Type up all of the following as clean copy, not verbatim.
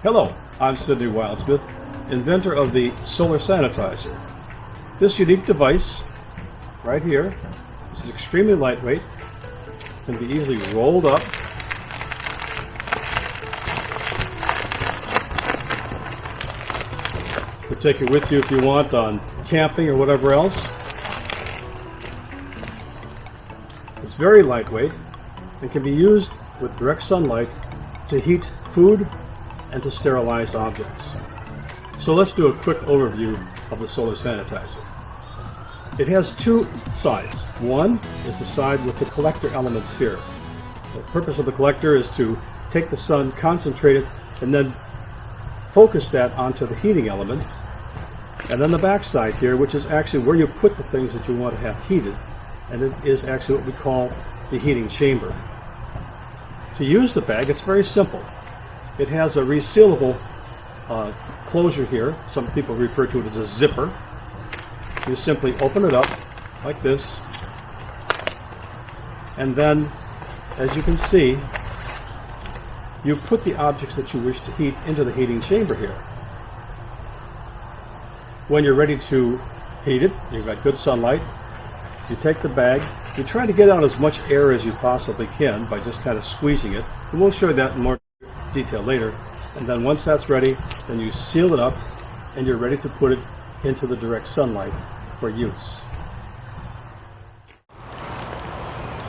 Hello, I'm Sidney Wildsmith, inventor of the Solar Sanitizer. This unique device, right here, is extremely lightweight, can be easily rolled up, you can take it with you if you want on camping or whatever else. It's very lightweight and can be used with direct sunlight to heat food and to sterilize objects. So let's do a quick overview of the Solar Sanitizer. It has two sides. One is the side with the collector elements here. The purpose of the collector is to take the sun, concentrate it, and then focus that onto the heating element. And then the back side here, which is actually where you put the things that you want to have heated, and it is actually what we call the heating chamber. To use the bag, it's very simple. It has a resealable closure here. Some people refer to it as a zipper. You simply open it up like this, and then, as you can see, you put the objects that you wish to heat into the heating chamber here. When you're ready to heat it, you've got good sunlight, you take the bag, you try to get out as much air as you possibly can by just kind of squeezing it, and we'll show you that in more detail later. And then once that's ready, then you seal it up and you're ready to put it into the direct sunlight for use.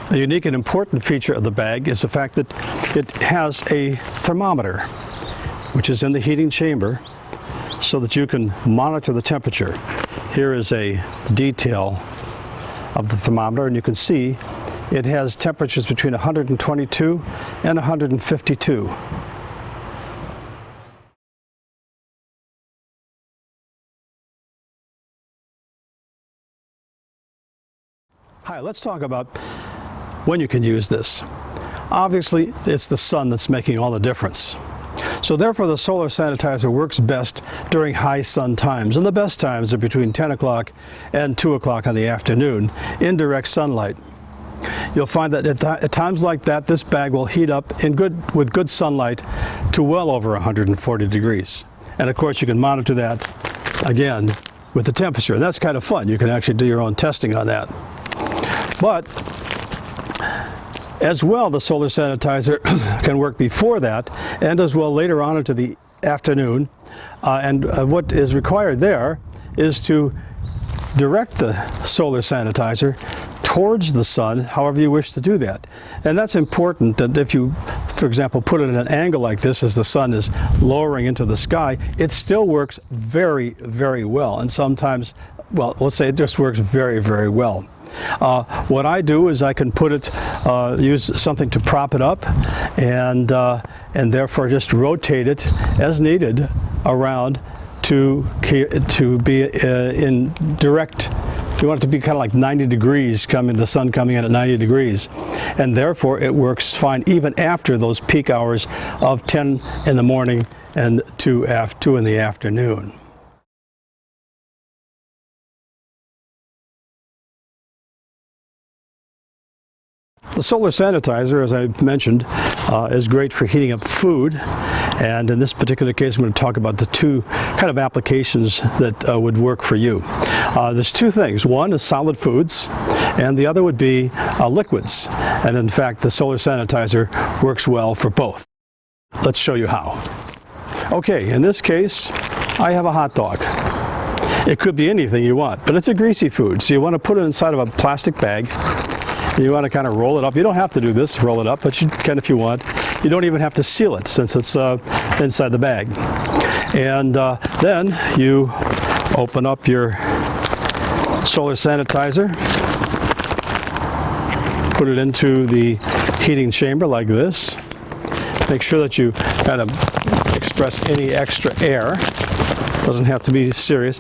A unique and important feature of the bag is the fact that it has a thermometer, which is in the heating chamber, so that you can monitor the temperature. Here is a detail of the thermometer, and you can see it has temperatures between 122 and 152. Hi, let's talk about when you can use this. Obviously, it's the sun that's making all the difference. So therefore, the Solar Sanitizer works best during high sun times, and the best times are between 10 o'clock and 2 o'clock in the afternoon in direct sunlight. You'll find that at times like that, this bag will heat up with good sunlight to well over 140 degrees. And of course, you can monitor that again with the temperature. And that's kind of fun. You can actually do your own testing on that. But as well, the Solar Sanitizer can work before that and as well later on into the afternoon. What is required there is to direct the Solar Sanitizer towards the sun, however you wish to do that. And that's important, that if you, for example, put it at an angle like this as the sun is lowering into the sky, it still works very, very well. And sometimes, well, let's say it just works very, very well. What I do is I can put it, use something to prop it up, and therefore just rotate it as needed around to be in direct. You want it to be kind of like 90 degrees, the sun coming in at 90 degrees, and therefore it works fine even after those peak hours of 10 in the morning and 2 in the afternoon. The Solar Sanitizer, as I mentioned, is great for heating up food, and in this particular case I'm going to talk about the two kind of applications that would work for you. There's two things. One is solid foods, and the other would be liquids. And in fact, the Solar Sanitizer works well for both. Let's show you how. Okay, in this case, I have a hot dog. It could be anything you want, but it's a greasy food, so you want to put it inside of a plastic bag. You want to kind of roll it up. You don't have to do this, roll it up, but you can if you want. You don't even have to seal it since it's inside the bag. And then you open up your Solar Sanitizer, put it into the heating chamber like this. Make sure that you kind of express any extra air. Doesn't have to be serious.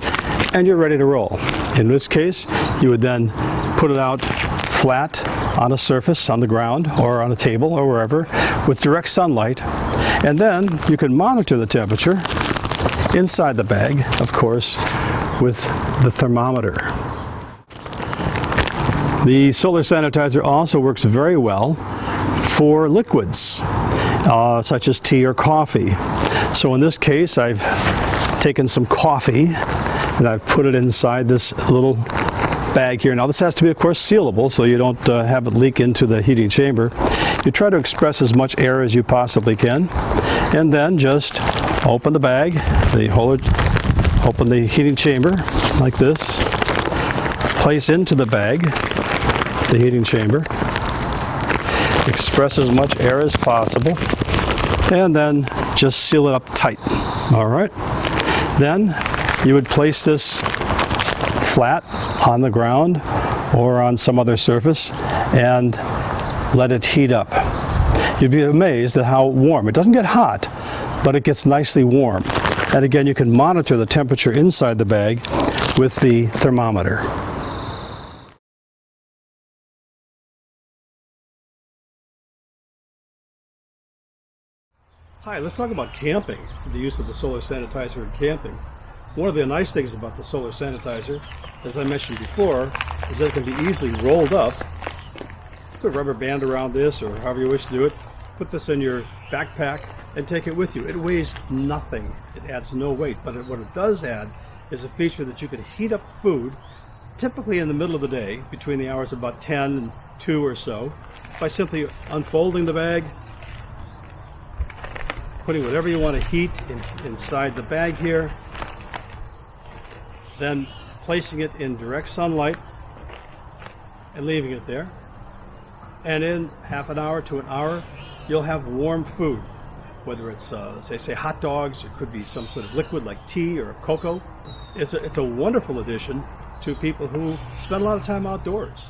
And you're ready to roll. In this case, you would then put it out flat on a surface, on the ground, or on a table, or wherever, with direct sunlight. And then you can monitor the temperature inside the bag, of course, with the thermometer. The Solar Sanitizer also works very well for liquids. such as tea or coffee. So in this case, I've taken some coffee and I've put it inside this little bag here. Now this has to be, of course, sealable so you don't have it leak into the heating chamber. You try to express as much air as you possibly can, and then just open the bag, open the heating chamber like this, place into the bag the heating chamber, express as much air as possible, and then just seal it up tight. All right. Then you would place this flat on the ground or on some other surface and let it heat up. You'd be amazed at how warm. It doesn't get hot, but it gets nicely warm. And again, you can monitor the temperature inside the bag with the thermometer. Hi, let's talk about camping, the use of the solar sanitizer in camping. One of the nice things about the solar sanitizer, as I mentioned before, is that it can be easily rolled up. Put a rubber band around this, or however you wish to do it. Put this in your backpack and take it with you. It weighs nothing. It adds no weight, but what it does add is a feature that you can heat up food, typically in the middle of the day, between the hours of about 10 and 2 or so, by simply unfolding the bag, putting whatever you want to heat inside the bag here, then placing it in direct sunlight and leaving it there. And in half an hour to an hour, you'll have warm food, whether it's say hot dogs, it could be some sort of liquid like tea or cocoa. It's a wonderful addition to people who spend a lot of time outdoors.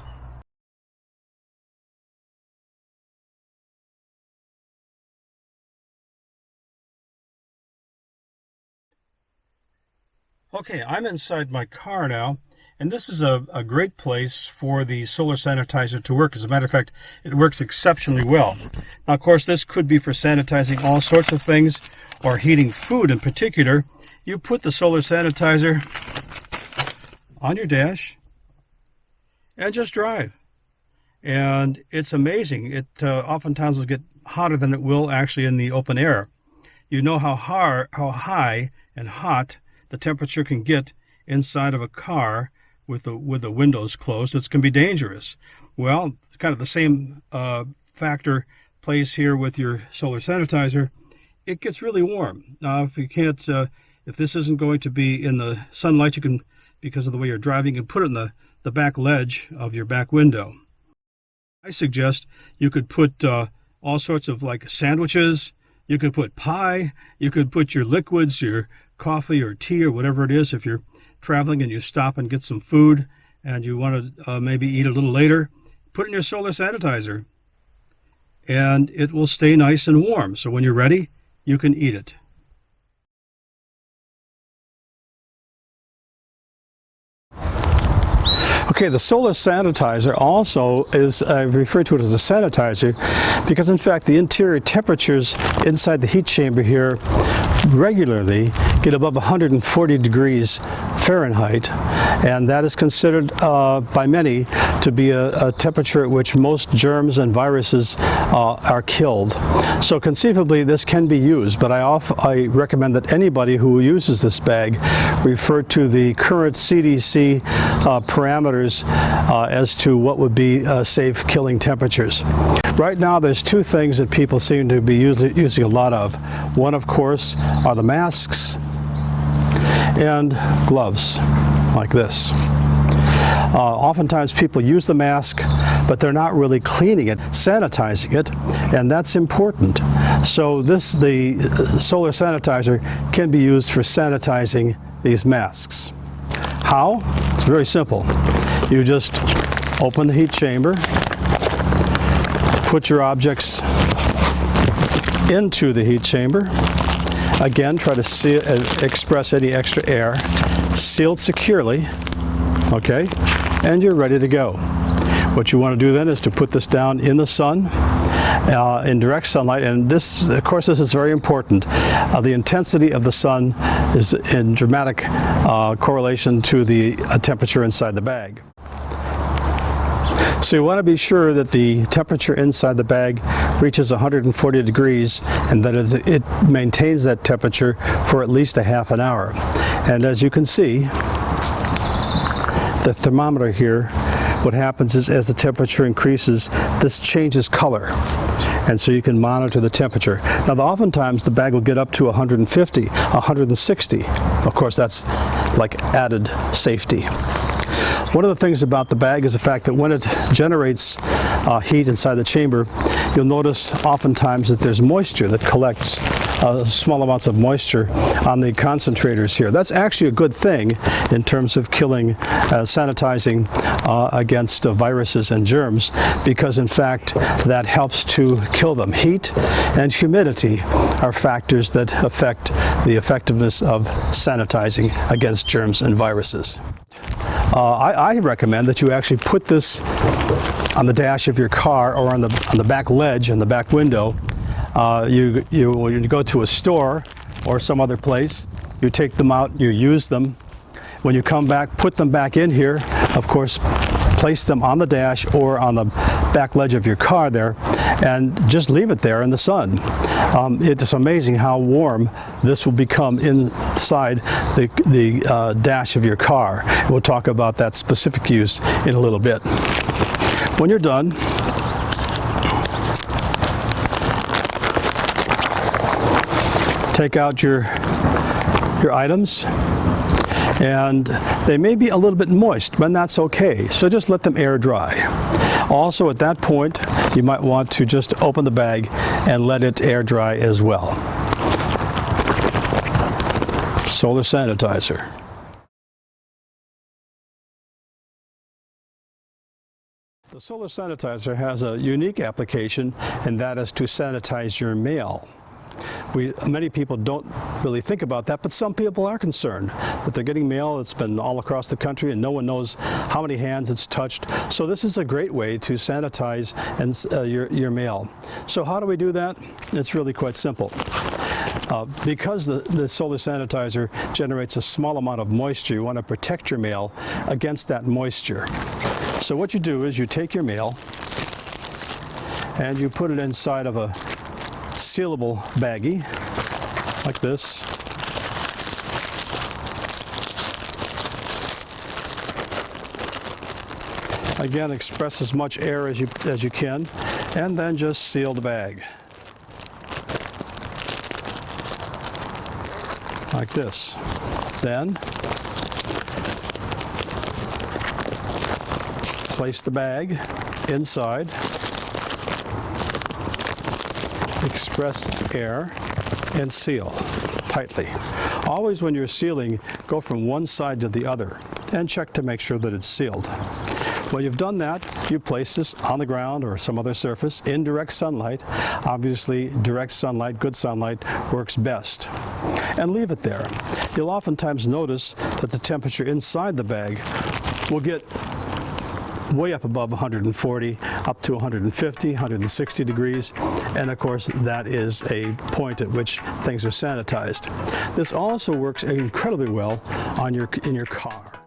Okay, I'm inside my car now, and this is a great place for the solar sanitizer to work. As a matter of fact, it works exceptionally well. Now, of course, this could be for sanitizing all sorts of things, or heating food in particular. You put the solar sanitizer on your dash and just drive. And it's amazing. It oftentimes will get hotter than it will actually in the open air. You know how high and hot the temperature can get inside of a car with the windows closed. It can be dangerous. Well, kind of the same factor plays here with your solar sanitizer. It gets really warm. Now, if you can't, if this isn't going to be in the sunlight, you can, because of the way you're driving, you can put it in the back ledge of your back window. I suggest you could put all sorts of like sandwiches. You could put pie. You could put your liquids, your coffee or tea or whatever it is. If you're traveling and you stop and get some food and you want to maybe eat a little later, put it in your solar sanitizer and it will stay nice and warm. So when you're ready, you can eat it. Okay, the solar sanitizer also is, I refer to it as a sanitizer because in fact the interior temperatures inside the heat chamber here regularly get above 140 degrees Fahrenheit, and that is considered by many to be a temperature at which most germs and viruses are killed. So conceivably this can be used, but I recommend that anybody who uses this bag refer to the current CDC parameters as to what would be safe killing temperatures. Right now there's two things that people seem to be using a lot of. One, of course, are the masks and gloves like this. Oftentimes people use the mask, but they're not really cleaning it, sanitizing it, and that's important. So the solar sanitizer can be used for sanitizing these masks. How? It's very simple. You just open the heat chamber, put your objects into the heat chamber. Again, try to express any extra air. Sealed securely, okay, and you're ready to go. What you want to do then is to put this down in the sun, in direct sunlight, and this, of course, this is very important. The intensity of the sun is in dramatic correlation to the temperature inside the bag. So you want to be sure that the temperature inside the bag reaches 140 degrees, and that it maintains that temperature for at least a half an hour. And as you can see, the thermometer here, what happens is as the temperature increases, this changes color. And so you can monitor the temperature. Now, oftentimes the bag will get up to 150, 160. Of course, that's like added safety. One of the things about the bag is the fact that when it generates heat inside the chamber, you'll notice oftentimes that there's moisture that collects, small amounts of moisture on the concentrators here. That's actually a good thing in terms of killing, sanitizing against viruses and germs, because in fact that helps to kill them. Heat and humidity are factors that affect the effectiveness of sanitizing against germs and viruses. I recommend that you actually put this on the dash of your car or on the back ledge and the back window. When you go to a store or some other place, you take them out, you use them. When you come back, put them back in here. Of course, place them on the dash or on the back ledge of your car there, and just leave it there in the sun. It's amazing how warm this will become inside the dash of your car. We'll talk about that specific use in a little bit. When you're done, take out your items, and they may be a little bit moist, but that's okay. So just let them air dry. Also, at that point, you might want to just open the bag and let it air dry as well. Solar sanitizer. The solar sanitizer has a unique application, and that is to sanitize your mail. Many people don't really think about that, but some people are concerned that they're getting mail that's been all across the country and no one knows how many hands it's touched. So this is a great way to sanitize your mail. So how do we do that? It's really quite simple. Because the solar sanitizer generates a small amount of moisture, you want to protect your mail against that moisture. So what you do is you take your mail and you put it inside of a sealable baggie like this. Again, express as much air as you can, and then just seal the bag like this. Then place the bag inside, express air, and seal tightly. Always when you're sealing, go from one side to the other and check to make sure that it's sealed. When you've done that, you place this on the ground or some other surface in direct sunlight. Obviously, direct sunlight, good sunlight, works best. And leave it there. You'll oftentimes notice that the temperature inside the bag will get way up above 140, up to 150, 160 degrees, and of course that is a point at which things are sanitized. This also works incredibly well in your car.